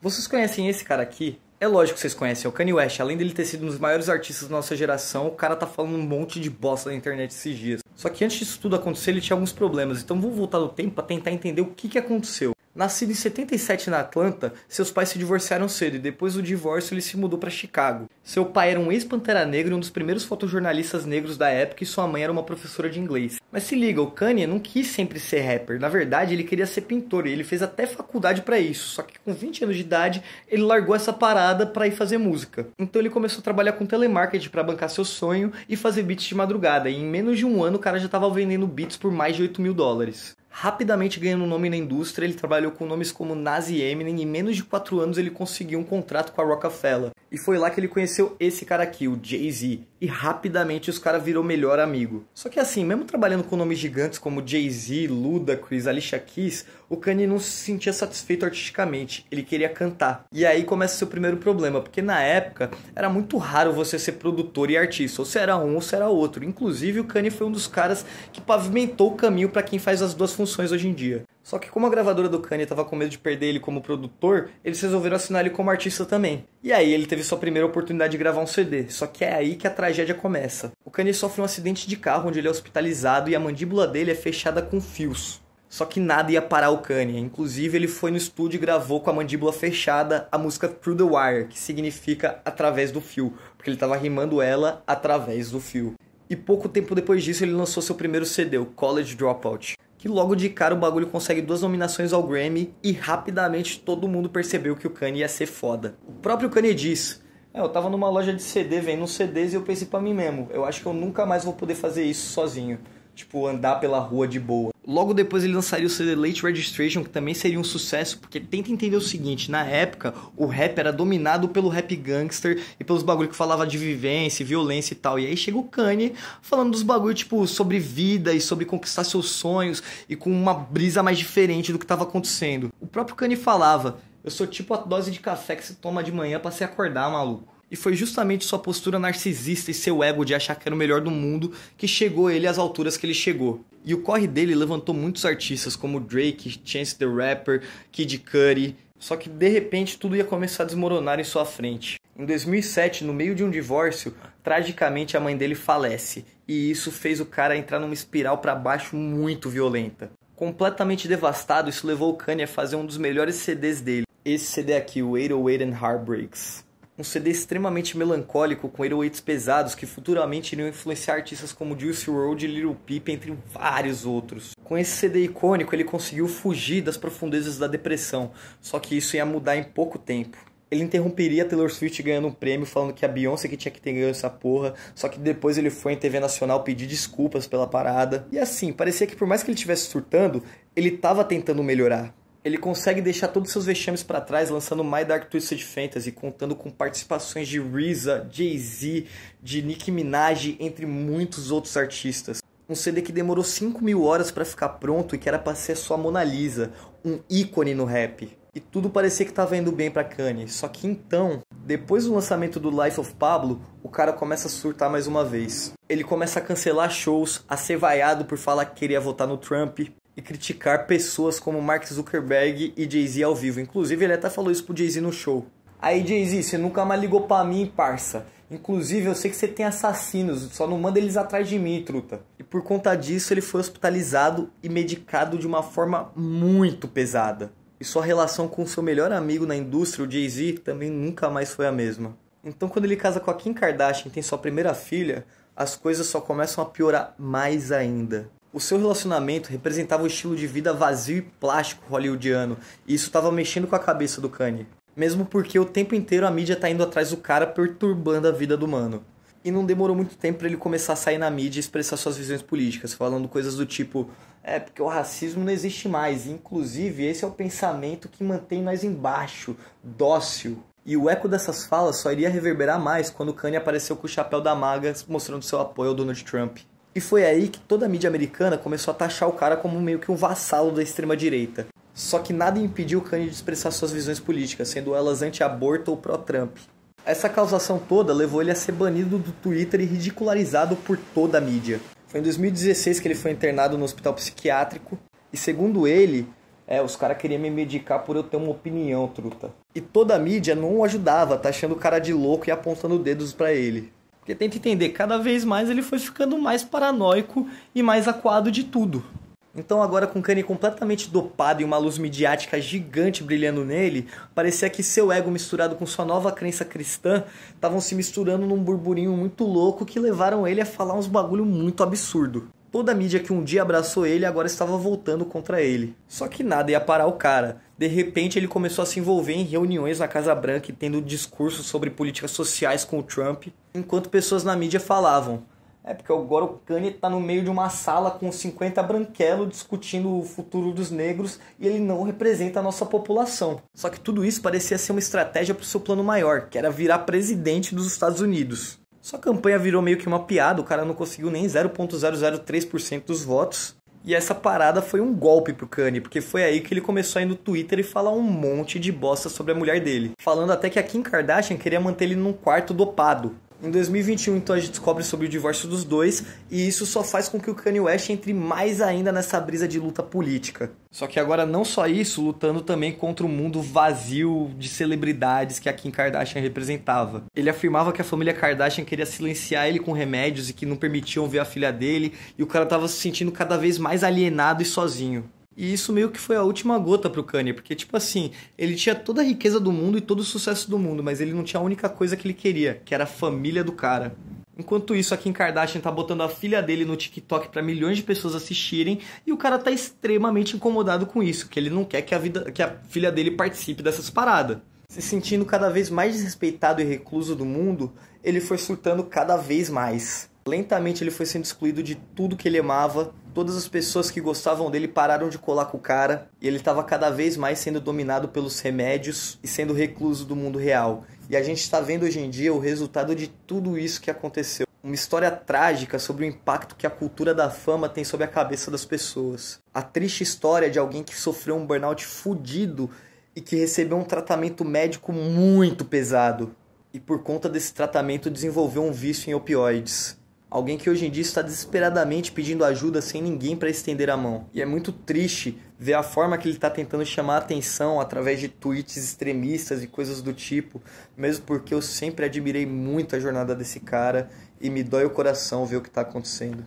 Vocês conhecem esse cara aqui? É lógico que vocês conhecem, é o Kanye West. Além dele ter sido um dos maiores artistas da nossa geração, o cara tá falando um monte de bosta na internet esses dias. Só que antes disso tudo acontecer, ele tinha alguns problemas. Então vamos voltar no tempo para tentar entender o que aconteceu. Nascido em 77 na Atlanta, seus pais se divorciaram cedo e depois do divórcio ele se mudou para Chicago. Seu pai era um ex-Pantera Negra e um dos primeiros fotojornalistas negros da época e sua mãe era uma professora de inglês. Mas se liga, o Kanye não quis sempre ser rapper, na verdade ele queria ser pintor e ele fez até faculdade para isso, só que com 20 anos de idade ele largou essa parada para ir fazer música. Então ele começou a trabalhar com telemarketing para bancar seu sonho e fazer beats de madrugada e em menos de um ano o cara já estava vendendo beats por mais de $8.000. Rapidamente ganhando nome na indústria, ele trabalhou com nomes como Nas e Eminem e em menos de 4 anos ele conseguiu um contrato com a Rockefeller. E foi lá que ele conheceu esse cara aqui, o Jay-Z. E rapidamente os caras virou melhor amigo. Só que assim, mesmo trabalhando com nomes gigantes como Jay-Z, Ludacris, Alicia Keys, o Kanye não se sentia satisfeito artisticamente. Ele queria cantar. E aí começa seu primeiro problema, porque na época era muito raro você ser produtor e artista. Ou você era um ou você era outro. Inclusive o Kanye foi um dos caras que pavimentou o caminho para quem faz as duas funções hoje em dia. Só que como a gravadora do Kanye estava com medo de perder ele como produtor, eles resolveram assinar ele como artista também. E aí ele teve sua primeira oportunidade de gravar um CD, só que é aí que a tragédia começa. O Kanye sofre um acidente de carro onde ele é hospitalizado e a mandíbula dele é fechada com fios. Só que nada ia parar o Kanye, inclusive ele foi no estúdio e gravou com a mandíbula fechada a música Through the Wire, que significa através do fio, porque ele estava rimando ela através do fio. E pouco tempo depois disso ele lançou seu primeiro CD, o College Dropout. Que logo de cara o bagulho consegue 2 nominações ao Grammy e rapidamente todo mundo percebeu que o Kanye ia ser foda. O próprio Kanye diz: eu tava numa loja de CD vendo uns CDs e eu pensei pra mim mesmo, eu acho que eu nunca mais vou poder fazer isso sozinho. Tipo, andar pela rua de boa. Logo depois ele lançaria o CD Late Registration, que também seria um sucesso, porque tenta entender o seguinte, na época o rap era dominado pelo rap gangster e pelos bagulho que falava de vivência, violência e tal. E aí chega o Kanye falando dos bagulho tipo sobre vida e sobre conquistar seus sonhos e com uma brisa mais diferente do que estava acontecendo. O próprio Kanye falava: eu sou tipo a dose de café que você toma de manhã pra se acordar, maluco. E foi justamente sua postura narcisista e seu ego de achar que era o melhor do mundo que chegou ele às alturas que ele chegou. E o corre dele levantou muitos artistas como Drake, Chance the Rapper, Kid Cudi. Só que de repente tudo ia começar a desmoronar em sua frente. Em 2007, no meio de um divórcio, tragicamente a mãe dele falece. E isso fez o cara entrar numa espiral para baixo muito violenta. Completamente devastado, isso levou o Kanye a fazer um dos melhores CDs dele. Esse CD aqui, o 808 and Heartbreaks. Um CD extremamente melancólico, com 808s pesados, que futuramente iriam influenciar artistas como Juice WRLD e Lil Peep, entre vários outros. Com esse CD icônico, ele conseguiu fugir das profundezas da depressão, só que isso ia mudar em pouco tempo. Ele interromperia a Taylor Swift ganhando um prêmio, falando que a Beyoncé que tinha que ter ganho essa porra, só que depois ele foi em TV Nacional pedir desculpas pela parada. E assim, parecia que por mais que ele estivesse surtando, ele estava tentando melhorar. Ele consegue deixar todos os seus vexames para trás, lançando My Dark Twisted Fantasy, contando com participações de RZA, Jay-Z, de Nicki Minaj, entre muitos outros artistas. Um CD que demorou 5.000 horas para ficar pronto e que era para ser sua Mona Lisa, um ícone no rap. E tudo parecia que estava indo bem para Kanye, só que então, depois do lançamento do Life of Pablo, o cara começa a surtar mais uma vez. Ele começa a cancelar shows, a ser vaiado por falar que queria votar no Trump, e criticar pessoas como Mark Zuckerberg e Jay-Z ao vivo. Inclusive, ele até falou isso pro Jay-Z no show. Aí, Jay-Z, você nunca mais ligou pra mim, parça. Inclusive, eu sei que você tem assassinos, só não manda eles atrás de mim, truta. E por conta disso, ele foi hospitalizado e medicado de uma forma muito pesada. E sua relação com seu melhor amigo na indústria, o Jay-Z, também nunca mais foi a mesma. Então, quando ele casa com a Kim Kardashian e tem sua primeira filha, as coisas só começam a piorar mais ainda. O seu relacionamento representava o estilo de vida vazio e plástico hollywoodiano, e isso estava mexendo com a cabeça do Kanye. Mesmo porque o tempo inteiro a mídia tá indo atrás do cara, perturbando a vida do mano. E não demorou muito tempo para ele começar a sair na mídia e expressar suas visões políticas, falando coisas do tipo: porque o racismo não existe mais, inclusive esse é o pensamento que mantém nós embaixo, dócil. E o eco dessas falas só iria reverberar mais quando o Kanye apareceu com o chapéu da maga, mostrando seu apoio ao Donald Trump. E foi aí que toda a mídia americana começou a taxar o cara como meio que um vassalo da extrema-direita. Só que nada impediu o Kanye de expressar suas visões políticas, sendo elas anti-aborto ou pró-Trump. Essa causação toda levou ele a ser banido do Twitter e ridicularizado por toda a mídia. Foi em 2016 que ele foi internado no hospital psiquiátrico, e segundo ele, Os caras queriam me medicar por eu ter uma opinião, truta. E toda a mídia não o ajudava, taxando o cara de louco e apontando dedos pra ele. Porque tenta entender, cada vez mais ele foi ficando mais paranoico e mais acuado de tudo. Então agora com o Kanye completamente dopado e uma luz midiática gigante brilhando nele, parecia que seu ego misturado com sua nova crença cristã estavam se misturando num burburinho muito louco que levaram ele a falar uns bagulho muito absurdo. Toda a mídia que um dia abraçou ele agora estava voltando contra ele. Só que nada ia parar o cara. De repente ele começou a se envolver em reuniões na Casa Branca e tendo discursos sobre políticas sociais com o Trump, enquanto pessoas na mídia falavam: porque agora o Kanye tá no meio de uma sala com 50 branquelos discutindo o futuro dos negros e ele não representa a nossa população. Só que tudo isso parecia ser uma estratégia pro seu plano maior, que era virar presidente dos Estados Unidos. Sua campanha virou meio que uma piada, o cara não conseguiu nem 0,003% dos votos. E essa parada foi um golpe pro Kanye, porque foi aí que ele começou a ir no Twitter e falar um monte de bosta sobre a mulher dele. Falando até que a Kim Kardashian queria manter ele num quarto dopado. Em 2021, então, a gente descobre sobre o divórcio dos dois, e isso só faz com que o Kanye West entre mais ainda nessa brisa de luta política. Só que agora não só isso, lutando também contra o mundo vazio de celebridades que a Kim Kardashian representava. Ele afirmava que a família Kardashian queria silenciar ele com remédios e que não permitiam ver a filha dele, e o cara tava se sentindo cada vez mais alienado e sozinho. E isso meio que foi a última gota pro Kanye, porque tipo assim, ele tinha toda a riqueza do mundo e todo o sucesso do mundo, mas ele não tinha a única coisa que ele queria, que era a família do cara. Enquanto isso, a Kim Kardashian tá botando a filha dele no TikTok pra milhões de pessoas assistirem, e o cara tá extremamente incomodado com isso, que ele não quer que a filha dele participe dessas paradas. Se sentindo cada vez mais desrespeitado e recluso do mundo, ele foi surtando cada vez mais. Lentamente ele foi sendo excluído de tudo que ele amava, todas as pessoas que gostavam dele pararam de colar com o cara, e ele estava cada vez mais sendo dominado pelos remédios e sendo recluso do mundo real. E a gente está vendo hoje em dia o resultado de tudo isso que aconteceu. Uma história trágica sobre o impacto que a cultura da fama tem sobre a cabeça das pessoas. A triste história de alguém que sofreu um burnout fudido e que recebeu um tratamento médico muito pesado. E por conta desse tratamento desenvolveu um vício em opioides. Alguém que hoje em dia está desesperadamente pedindo ajuda sem ninguém para estender a mão. E é muito triste ver a forma que ele está tentando chamar a atenção através de tweets extremistas e coisas do tipo, mesmo porque eu sempre admirei muito a jornada desse cara e me dói o coração ver o que está acontecendo.